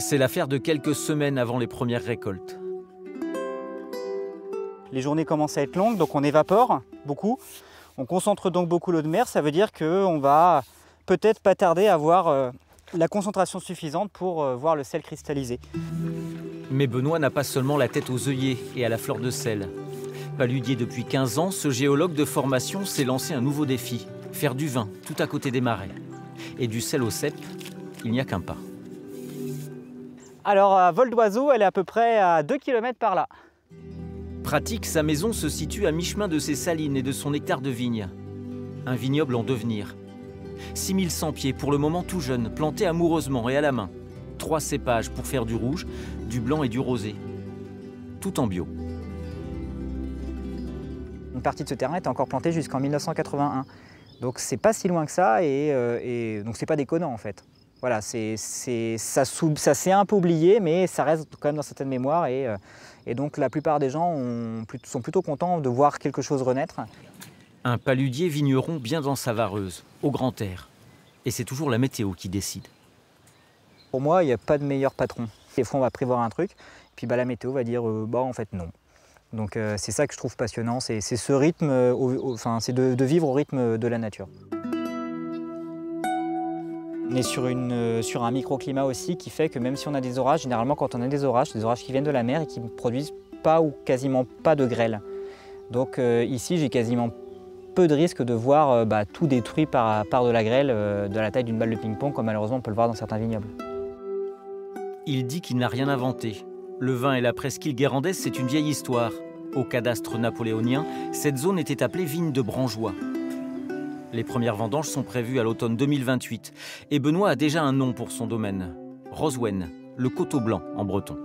C'est l'affaire de quelques semaines avant les premières récoltes. Les journées commencent à être longues, donc on évapore beaucoup. On concentre donc beaucoup l'eau de mer, ça veut dire qu'on va peut-être pas tarder à avoir la concentration suffisante pour voir le sel cristalliser. Mais Benoît n'a pas seulement la tête aux œillets et à la fleur de sel. Paludier depuis 15 ans, ce géologue de formation s'est lancé un nouveau défi, faire du vin tout à côté des marais. Et du sel au cep, il n'y a qu'un pas. Alors à vol d'oiseau, elle est à peu près à 2 km par là. Pratique, sa maison se situe à mi-chemin de ses salines et de son hectare de vigne. Un vignoble en devenir. 6100 pieds, pour le moment tout jeune, planté amoureusement et à la main. 3 cépages pour faire du rouge, du blanc et du rosé. Tout en bio. Une partie de ce terrain était encore plantée jusqu'en 1981. Donc c'est pas si loin que ça et donc c'est pas déconnant en fait. Voilà, ça s'est un peu oublié, mais ça reste quand même dans certaines mémoires et donc la plupart des gens sont plutôt contents de voir quelque chose renaître. Un paludier vigneron bien dans sa vareuse, au grand air. Et c'est toujours la météo qui décide. Pour moi, il n'y a pas de meilleur patron. Des fois, on va prévoir un truc, puis la météo va dire en fait non. Donc c'est ça que je trouve passionnant, c'est ce rythme, c'est de vivre au rythme de la nature. On est sur un microclimat aussi qui fait que même si on a des orages, généralement quand on a des orages, c'est des orages qui viennent de la mer et qui ne produisent pas ou quasiment pas de grêle. Donc ici, j'ai quasiment peu de risque de voir tout détruit par de la grêle de la taille d'une balle de ping-pong, comme malheureusement on peut le voir dans certains vignobles. Il dit qu'il n'a rien inventé. Le vin et la presqu'île guérandaise, c'est une vieille histoire. Au cadastre napoléonien, cette zone était appelée vigne de Brangeois. Les premières vendanges sont prévues à l'automne 2028. Et Benoît a déjà un nom pour son domaine. Roswen, le coteau blanc en breton.